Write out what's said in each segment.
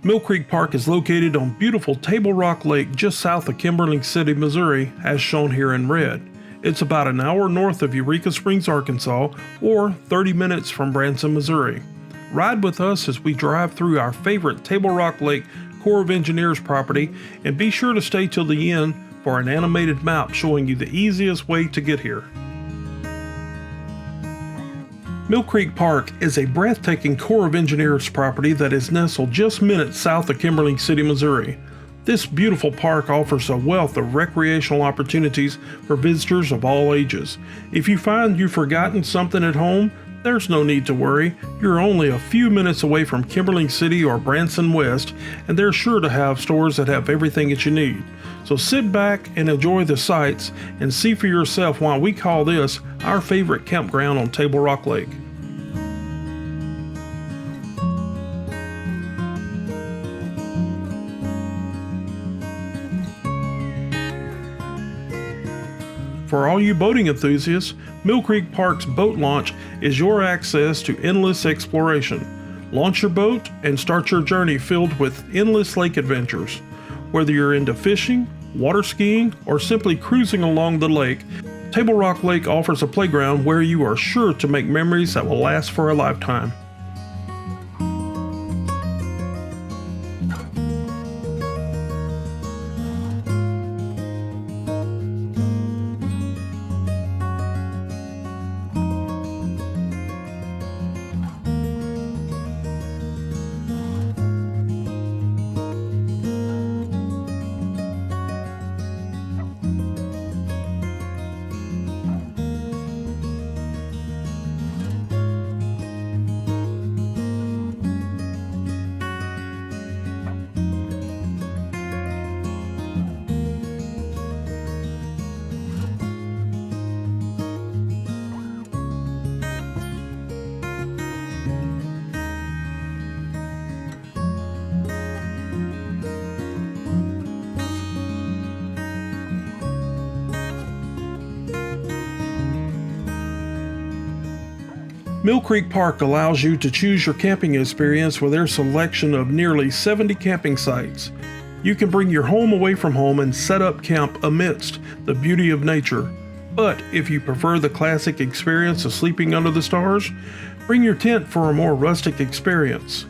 Mill Creek Park is located on beautiful Table Rock Lake just south of Kimberling City, Missouri, as shown here in red. It's about an hour north of Eureka Springs, Arkansas, or 30 minutes from Branson, Missouri. Ride with us as we drive through our favorite Table Rock Lake Corps of Engineers property, and be sure to stay till the end for an animated map showing you the easiest way to get here. Mill Creek Park is a breathtaking Corps of Engineers property that is nestled just minutes south of Kimberling City, Missouri. This beautiful park offers a wealth of recreational opportunities for visitors of all ages. If you find you've forgotten something at home, there's no need to worry. You're only a few minutes away from Kimberling City or Branson West, and they're sure to have stores that have everything that you need. So sit back and enjoy the sights and see for yourself why we call this our favorite campground on Table Rock Lake. For all you boating enthusiasts, Mill Creek Park's boat launch is your access to endless exploration. Launch your boat and start your journey filled with endless lake adventures. Whether you're into fishing, water skiing, or simply cruising along the lake, Table Rock Lake offers a playground where you are sure to make memories that will last for a lifetime. Mill Creek Park allows you to choose your camping experience with their selection of nearly 70 camping sites. You can bring your home away from home and set up camp amidst the beauty of nature. But if you prefer the classic experience of sleeping under the stars, bring your tent for a more rustic experience.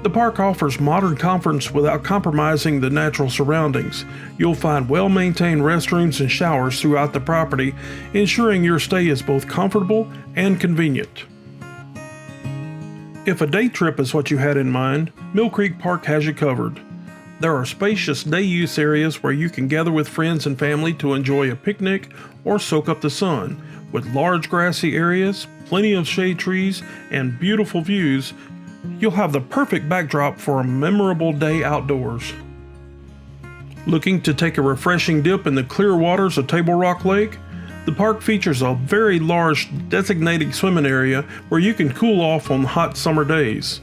The park offers modern comforts without compromising the natural surroundings. You'll find well-maintained restrooms and showers throughout the property, ensuring your stay is both comfortable and convenient. If a day trip is what you had in mind, Mill Creek Park has you covered. There are spacious day-use areas where you can gather with friends and family to enjoy a picnic or soak up the sun, With large grassy areas, plenty of shade trees, and beautiful views, you'll have the perfect backdrop for a memorable day outdoors. Looking to take a refreshing dip in the clear waters of Table Rock Lake? The park features a very large designated swimming area where you can cool off on hot summer days.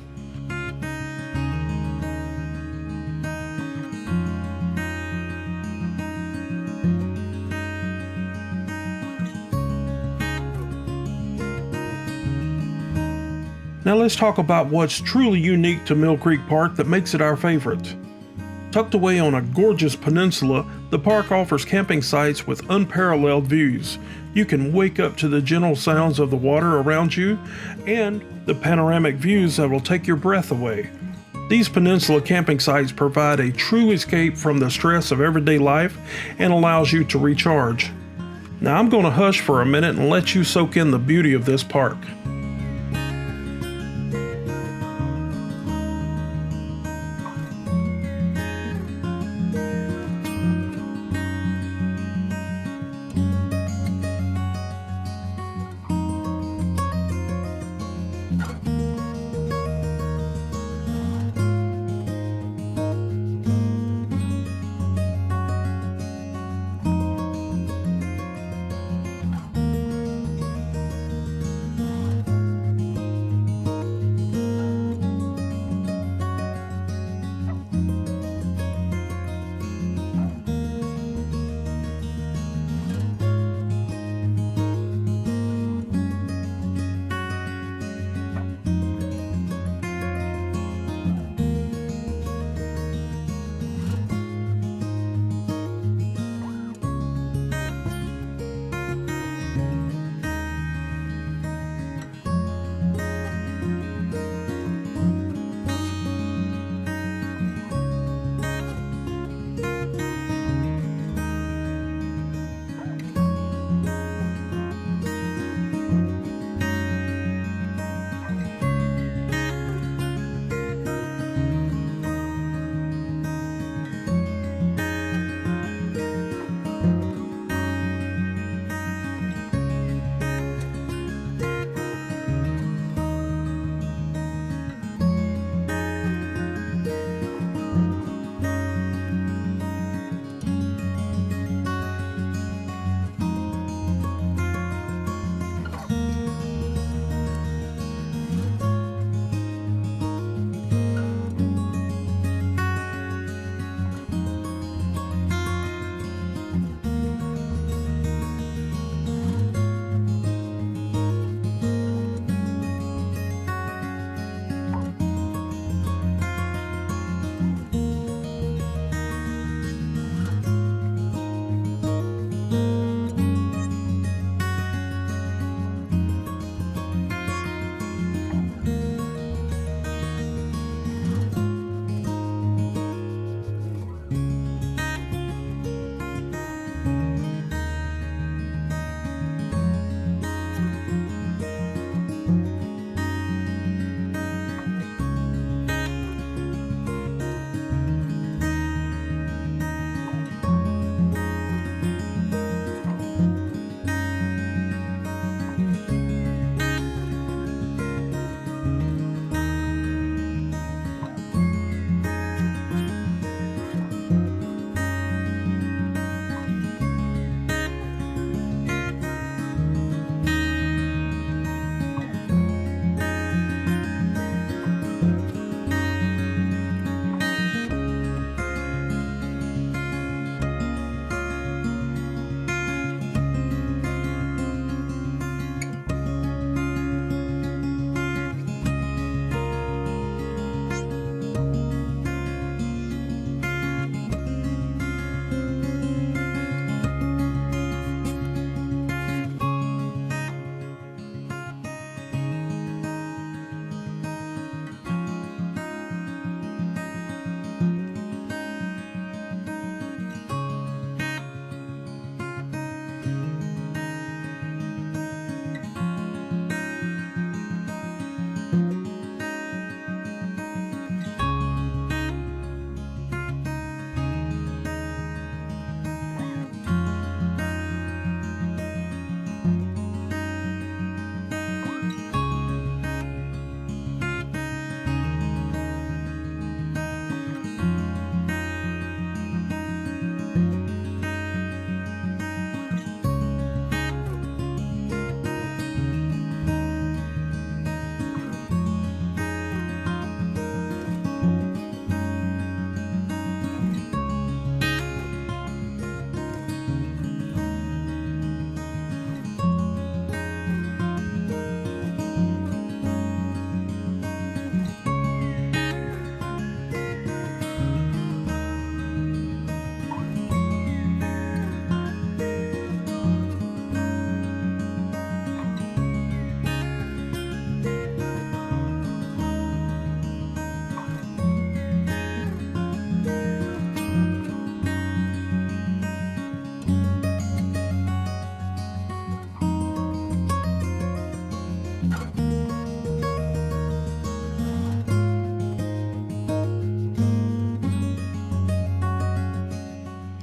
Now let's talk about what's truly unique to Mill Creek Park that makes it our favorite. Tucked away on a gorgeous peninsula, the park offers camping sites with unparalleled views. You can wake up to the gentle sounds of the water around you and the panoramic views that will take your breath away. These peninsula camping sites provide a true escape from the stress of everyday life and allows you to recharge. Now I'm going to hush for a minute and let you soak in the beauty of this park.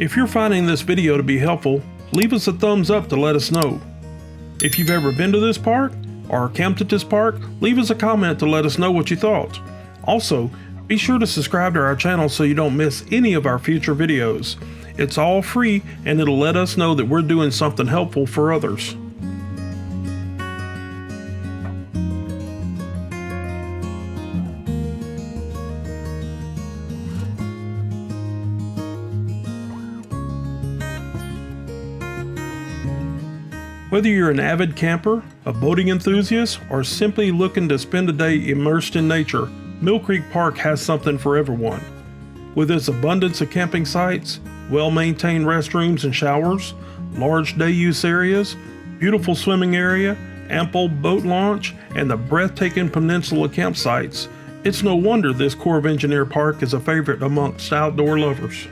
If you're finding this video to be helpful, leave us a thumbs up to let us know. If you've ever been to this park or camped at this park, leave us a comment to let us know what you thought. Also, be sure to subscribe to our channel so you don't miss any of our future videos. It's all free and it'll let us know that we're doing something helpful for others. Whether you're an avid camper, a boating enthusiast, or simply looking to spend a day immersed in nature, Mill Creek Park has something for everyone. With its abundance of camping sites, well-maintained restrooms and showers, large day-use areas, beautiful swimming area, ample boat launch, and the breathtaking Peninsula campsites, it's no wonder this Corps of Engineers park is a favorite amongst outdoor lovers.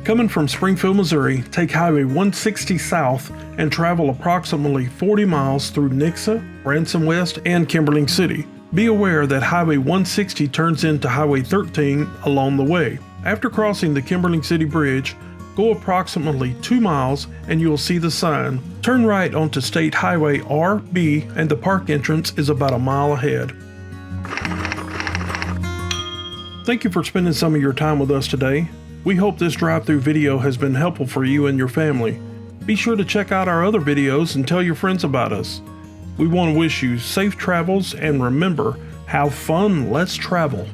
Coming from Springfield, Missouri, take Highway 160 south and travel approximately 40 miles through Nixa, Branson West, and Kimberling City. Be aware that Highway 160 turns into Highway 13 along the way. After crossing the Kimberling City Bridge, go approximately 2 miles and you will see the sign. Turn right onto State Highway RB and the park entrance is about a mile ahead. Thank you for spending some of your time with us today. We hope this drive-through video has been helpful for you and your family. Be sure to check out our other videos and tell your friends about us. We want to wish you safe travels and remember, have fun, let's travel.